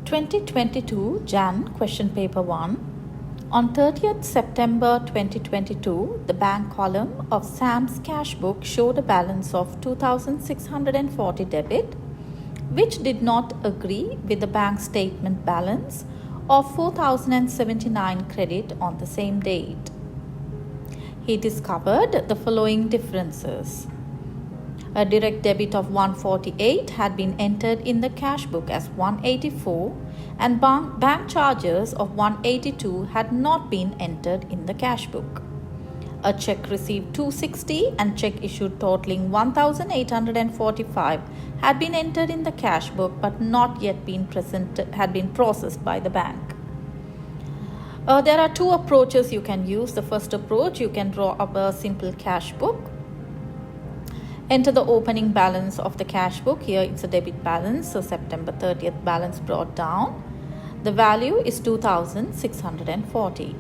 2022 Jan question paper 1. On 30th September 2022, the bank column of Sam's cash book showed a balance of 2,640 debit, which did not agree with the bank statement balance of 4,079 credit on the same date. He discovered the following differences. A direct debit of 148 had been entered in the cash book as 184, and bank charges of 182 had not been entered in the cash book. A check received 260 and check issued totaling 1,845 had been entered in the cash book but not yet been processed by the bank. There are two approaches you can use. The first approach, you can draw up a simple cash book. Enter the opening balance of the cash book. Here it's a debit balance, so September 30th balance brought down. The value is 2,640.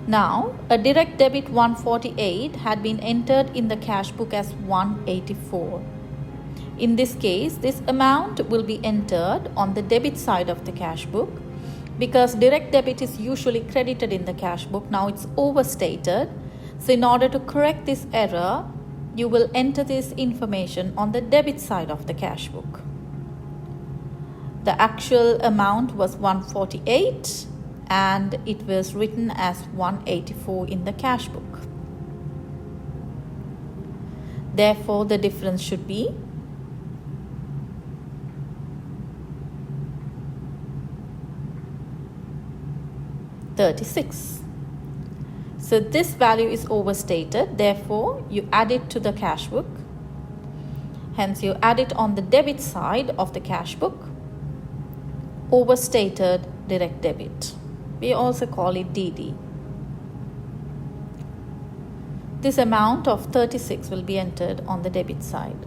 Now, a direct debit 148 had been entered in the cash book as 184. In this case, this amount will be entered on the debit side of the cash book. Because direct debit is usually credited in the cash book, now it's overstated. So in order to correct this error, you will enter this information on the debit side of the cash book. The actual amount was 148 and it was written as 184 in the cash book. Therefore, the difference should be 36. So this value is overstated, therefore you add it to the cash book. Hence you add it on the debit side of the cash book. Overstated direct debit. We also call it DD. This amount of 36 will be entered on the debit side.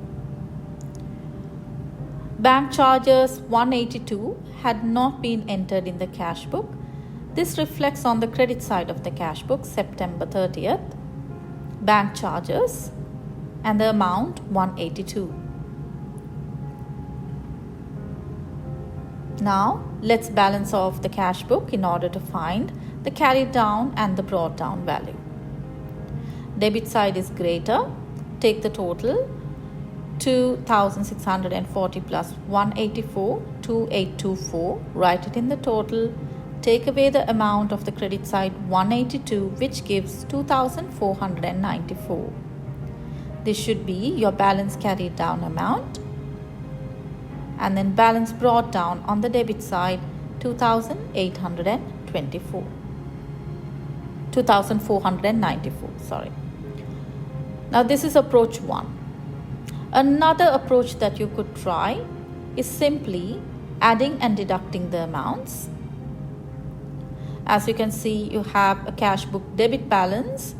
Bank charges 182 had not been entered in the cash book. This reflects on the credit side of the cash book, September 30th, bank charges, and the amount 182. Now, let's balance off the cash book in order to find the carried down and the brought down value. Debit side is greater. Take the total, 2,640 plus 184, 2,824. Write it in the total. Take away the amount of the credit side 182, which gives 2,494. This should be your balance carried down amount. And then balance brought down on the debit side 2,494. Now this is approach 1. Another approach that you could try is simply adding and deducting the amounts. As you can see, you have a cash book debit balance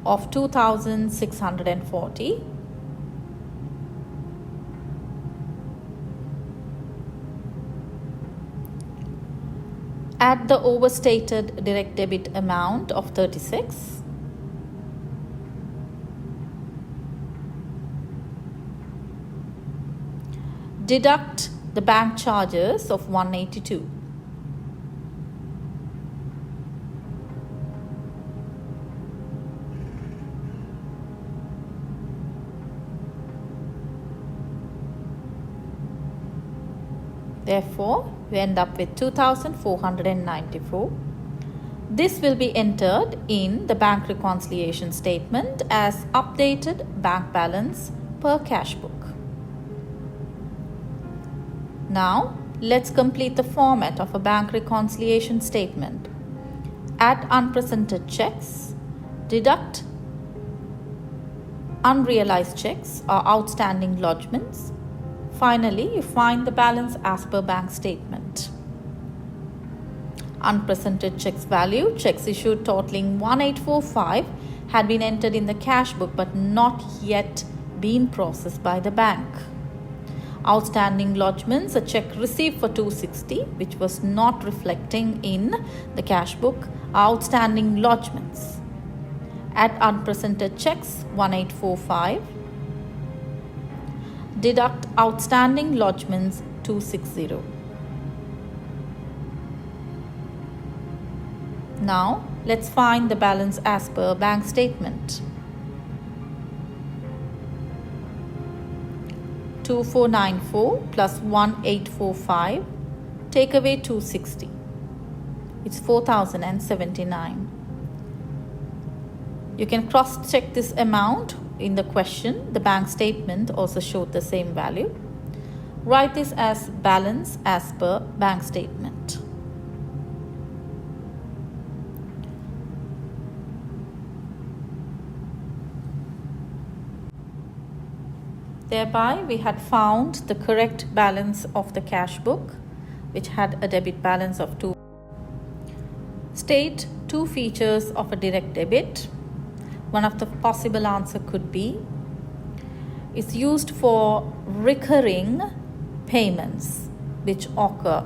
of 2,640. Add the overstated direct debit amount of 36. Deduct the bank charges of 182. Therefore, we end up with 2,494. This will be entered in the bank reconciliation statement as updated bank balance per cash book. Now, let's complete the format of a bank reconciliation statement. Add unpresented checks, deduct unrealized checks or outstanding lodgements. Finally, you find the balance as per bank statement. Unpresented checks value, checks issued totaling 1,845 had been entered in the cash book but not yet been processed by the bank. Outstanding lodgements, a check received for 260 which was not reflecting in the cash book, outstanding lodgements. Add unpresented checks 1,845. Deduct outstanding lodgements 260. Now let's find the balance as per bank statement. 2494 plus 1845, take away 260. It's 4079. You can cross check this amount in the question. The bank statement also showed the same value. Write this as balance as per bank statement. Thereby, we had found the correct balance of the cash book, which had a debit balance of 2. State 2 features of a direct debit. One of the possible answer could be, it's used for recurring payments which occur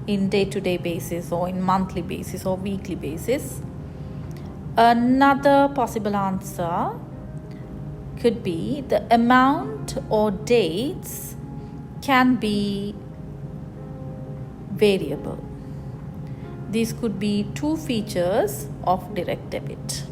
in day-to-day basis or in monthly basis or weekly basis. Another possible answer could be the amount or dates can be variable. These could be 2 features of direct debit.